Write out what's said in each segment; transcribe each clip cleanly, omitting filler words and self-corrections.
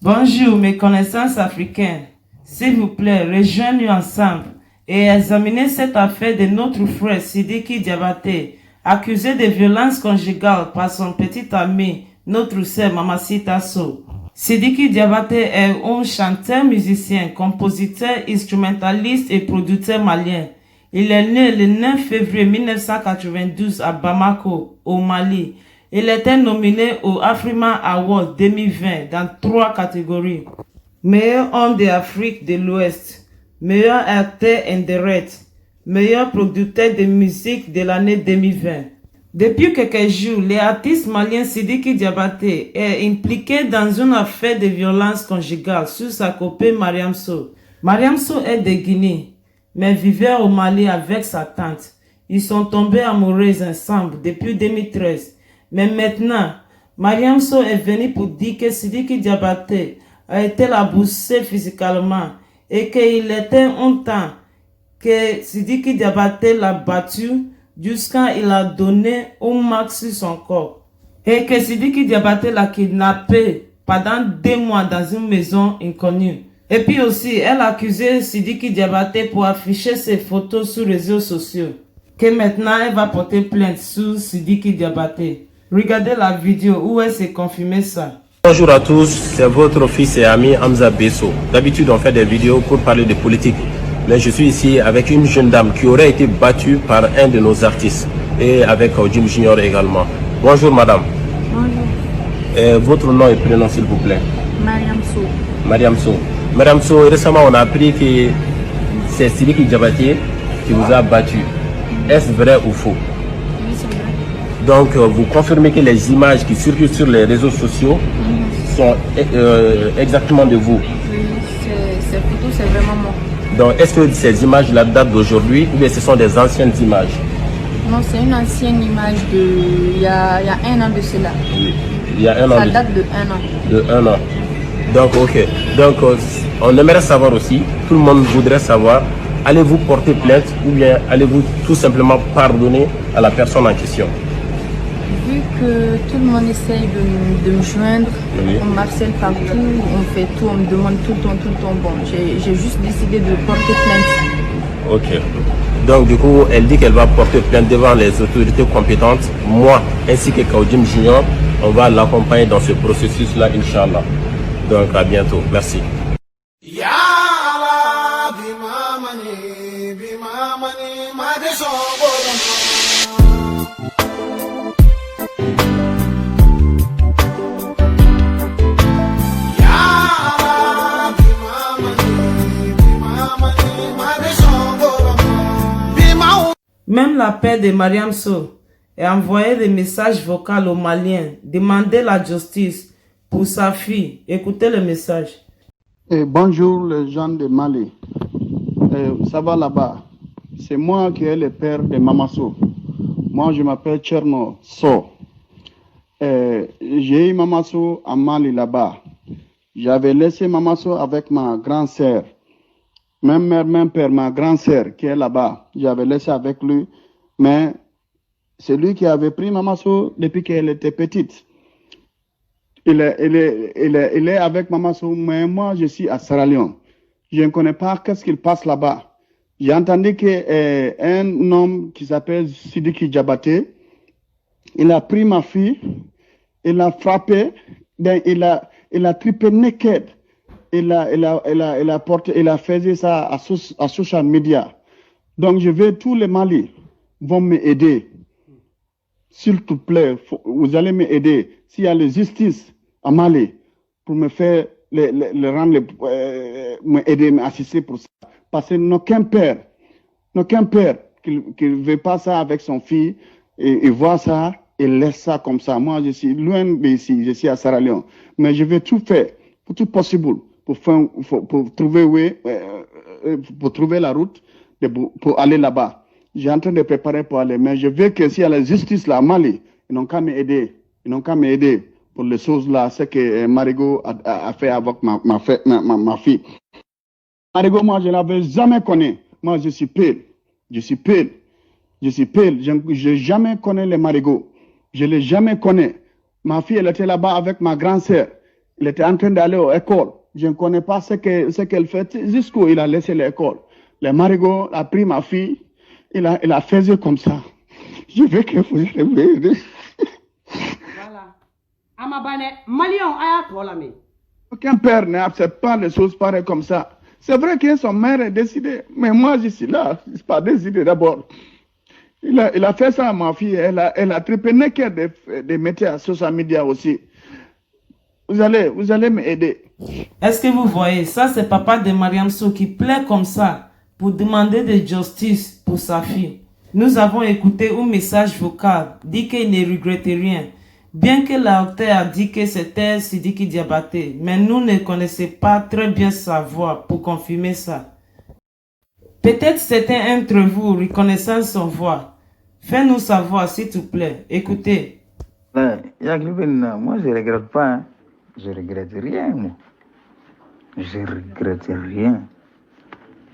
Bonjour mes connaissances africaines. S'il vous plaît, rejoignez-nous ensemble et examinez cette affaire de notre frère Sidiki Diabaté, accusé de violence conjugale par son petit ami, notre sœur Mamacita Sow. Sidiki Diabaté est un chanteur, musicien, compositeur, instrumentaliste et producteur malien. Il est né le 9 février 1992 à Bamako, au Mali. Il était nominé au Afrima Award 2020 dans 3 catégories. Meilleur homme d'Afrique de l'Ouest, meilleur acteur indirect, meilleur producteur de musique de l'année 2020. Depuis quelques jours, l'artiste malien Sidiki Diabaté est impliqué dans une affaire de violence conjugale sur sa copine Mariam Sow. Mariam Sow est de Guinée, mais vivait au Mali avec sa tante. Ils sont tombés amoureux ensemble depuis 2013. Mais maintenant, Mariam Sow est venue pour dire que Sidiki Diabaté a été abusé physiquement et qu'il était un temps que Sidiki Diabaté l'a battu jusqu'à il a donné un max sur son corps. Et que Sidiki Diabaté l'a kidnappé pendant 2 mois dans une maison inconnue. Et puis aussi, elle a accusé Sidiki Diabaté pour afficher ses photos sur les réseaux sociaux. Que maintenant, elle va porter plainte sur Sidiki Diabaté. Regardez la vidéo où elle s'est confirmé ça. Bonjour à tous, c'est votre fils et ami Hamza Besso. D'habitude, on fait des vidéos pour parler de politique. Mais je suis ici avec une jeune dame qui aurait été battue par un de nos artistes. Et avec Jim Junior également. Bonjour madame. Bonjour. Votre nom et prénom s'il vous plaît. Mariam Sow. Mariam Sow. Mariam Sow, récemment on a appris que c'est Sidiki Diabaté qui vous a battu. Est-ce vrai ou faux? Oui, c'est vrai. Donc vous confirmez que les images qui circulent sur les réseaux sociaux sont exactement de vous? Oui, ces photos, c'est vraiment moi. Donc est-ce que ces images-là datent d'aujourd'hui ou bien ce sont des anciennes images? Non, c'est une ancienne image il y a 1 an de cela. Oui. Il y a 1 an. Ça date de 1 an. De 1 an. Donc ok. Donc on aimerait savoir aussi, tout le monde voudrait savoir, allez-vous porter plainte ou bien allez-vous tout simplement pardonner à la personne en question? Vu que tout le monde essaye de me joindre, Oui. on m'harcèle partout, on fait tout, on me demande tout le temps. Bon, j'ai juste décidé de porter plainte. Ok. Donc du coup, elle dit qu'elle va porter plainte devant les autorités compétentes. Moi, ainsi que Jim Junior, on va l'accompagner dans ce processus-là, Inch'Allah. Donc à bientôt. Merci. Même la père de Mariam Sow a envoyé des messages vocaux aux Maliens, demandant la justice pour sa fille. Écoutez le message. Bonjour les gens de Mali. Ça va là-bas? C'est moi qui est le père de Mama Sow. Moi je m'appelle Cherno Sow. J'ai eu Mama Sow à Mali là-bas. J'avais laissé Mama Sow avec ma grande sœur. Même mère, même père, ma grande sœur qui est là-bas, j'avais laissé avec lui, mais c'est lui qui avait pris Mama Sow depuis qu'elle était petite. Il est avec Mama Sow, mais moi je suis à Sierra Leone. Je ne connais pas qu'est-ce qu'il passe là-bas. J'ai entendu qu'un homme qui s'appelle Sidiki Diabaté, il a pris ma fille, il l'a frappé, il a trippé naked. Il a fait ça à social media. Donc je veux tous les Mali vont m'aider. S'il te plaît, vous allez m'aider. S'il y a la justice à Mali pour me faire m'aider, m'assister pour ça. Parce que aucun père qui ne veut pas ça avec son fille et voit ça et laisse ça comme ça. Moi je suis loin d'ici, je suis à Sierra Leone. Mais je vais tout faire, pour tout possible. Pour trouver la route pour aller là-bas. J'ai en train de préparer pour aller, mais je veux que s'il y a la justice là à Mali, ils n'ont qu'à m'aider. Ils n'ont qu'à m'aider pour les choses là, ce que Marigot a fait avec ma fille. Marigot, moi je ne l'avais jamais connu. Moi je suis pile. Je n'ai jamais connu les Marigot. Je ne l'ai jamais connu. Ma fille, elle était là-bas avec ma grande sœur. Il était en train d'aller à l'école. Je ne connais pas ce qu'elle fait jusqu'où il a laissé l'école. Le marigot a pris ma fille, il a fait comme ça. Je veux que vous aider. Voilà. Amabane, Malion, ayatollah. Aucun père n'accepte pas les choses pareilles comme ça. C'est vrai que son mère est décidée, mais moi je suis là, je ne suis pas décidé d'abord. Il a fait ça à ma fille, elle a triplé des métiers à social media aussi. Vous allez m'aider. Est-ce que vous voyez, ça c'est papa de Mariam Sow qui plaît comme ça pour demander de justice pour sa fille. Nous avons écouté un message vocal, dit qu'il ne regrette rien. Bien que l'auteur a dit que c'était Sidiki Diabaté, mais nous ne connaissons pas très bien sa voix pour confirmer ça. Peut-être certains d'entre vous reconnaissant son voix. Fais-nous savoir s'il te plaît. Écoutez. Moi je regrette pas. Hein. Je regrette rien, moi. Je regrette rien.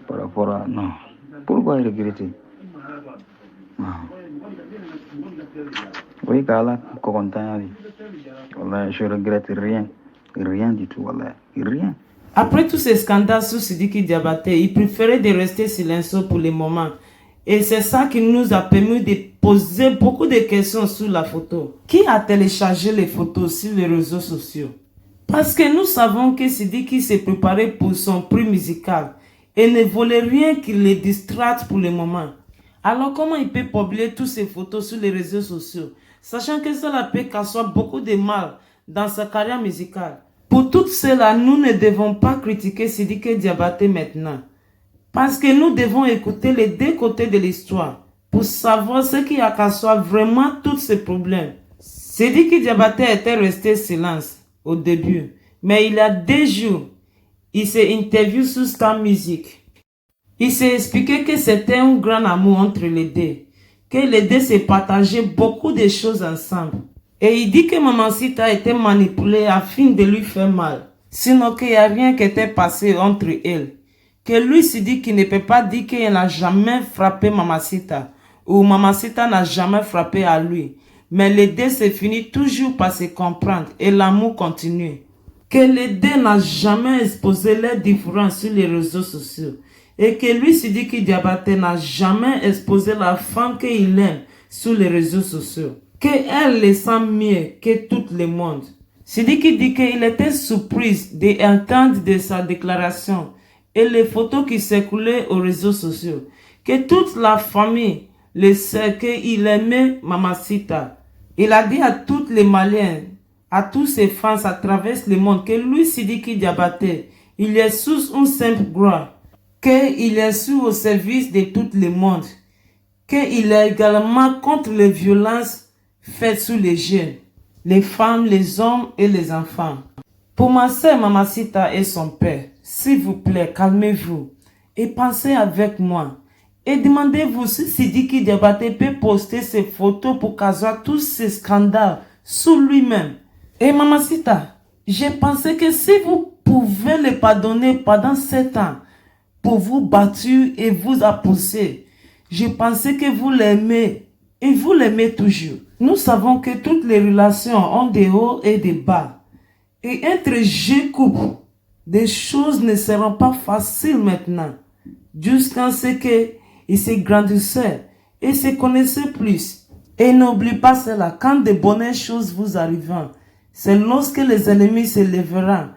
Par rapport à... Non. Pourquoi regretter? Non. Oui, Kala, je regrette rien. Rien du tout, rien. Après tous ces scandales sur Sidiki Diabaté, il préférait de rester silencieux pour le moment. Et c'est ça qui nous a permis de poser beaucoup de questions sur la photo. Qui a téléchargé les photos sur les réseaux sociaux? Parce que nous savons que Sidiki s'est préparé pour son prix musical et ne voulait rien qui le distraite pour le moment. Alors comment il peut publier toutes ces photos sur les réseaux sociaux, sachant que cela peut causer beaucoup de mal dans sa carrière musicale? Pour tout cela, nous ne devons pas critiquer Sidiki Diabaté maintenant. Parce que nous devons écouter les deux côtés de l'histoire pour savoir ce qui a causé vraiment tous ces problèmes. Sidiki Diabaté était resté silence au début, mais il y a 2 jours, il s'est interviewé sur Star Music. Il s'est expliqué que c'était un grand amour entre les deux, que les deux se partageaient beaucoup de choses ensemble. Et il dit que Mamacita a été manipulée afin de lui faire mal, sinon qu'il n'y a rien qui était passé entre elles. Que lui se dit qu'il ne peut pas dire qu'il n'a jamais frappé Mamacita, ou Mamacita n'a jamais frappé à lui. Mais les deux se finissent toujours par se comprendre et l'amour continue. Que les deux n'ont jamais exposé leurs différences sur les réseaux sociaux. Et que lui, Sidiki Diabaté, n'a jamais exposé la femme qu'il aime sur les réseaux sociaux. Qu'elle le sent mieux que tout le monde. Sidiki dit qu'il était surpris d'entendre de sa déclaration et les photos qui circulaient aux réseaux sociaux. Que toute la famille le sait qu'il aimait Mamacita. Il a dit à tous les Maliens, à tous ses fans à travers le monde, que lui, Sidiki Diabaté, il est sous une simple gloire, qu'il est sous au service de tout le monde, qu'il est également contre les violences faites sur les jeunes, les femmes, les hommes et les enfants. Pour ma sœur Mamacita et son père, s'il vous plaît, calmez-vous et pensez avec moi. Et demandez-vous si Sidiki Diabaté peut poster ses photos pour causer tous ces scandales sur lui-même. Et Mamacita, j'ai pensé que si vous pouvez le pardonner pendant 7 ans, pour vous battre et vous appousser, je pensais que vous l'aimez et vous l'aimez toujours. Nous savons que toutes les relations ont des hauts et des bas. Et entre deux couples, des choses ne seront pas faciles maintenant, jusqu'à ce qu'ils se grandissaient et se connaissaient plus. Et n'oubliez pas cela, quand de bonnes choses vous arriveront, c'est lorsque les ennemis se lèveront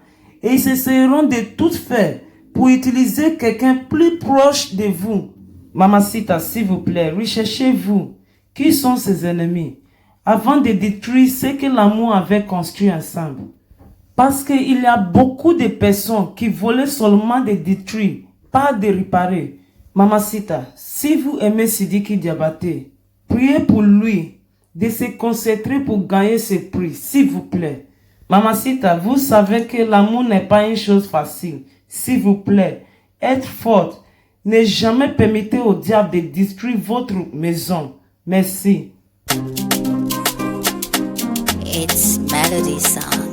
et ils essaieront de tout faire pour utiliser quelqu'un plus proche de vous. Mamacita, s'il vous plaît, recherchez-vous qui sont ses ennemis avant de détruire ce que l'amour avait construit ensemble. Parce qu'il y a beaucoup de personnes qui voulaient seulement de détruire, pas de réparer. Mamacita, si vous aimez Sidiki Diabaté, priez pour lui de se concentrer pour gagner ce prix, s'il vous plaît. Mamacita, vous savez que l'amour n'est pas une chose facile. S'il vous plaît, être forte. Ne jamais permettez au diable de détruire votre maison. Merci. It's Melody Sound.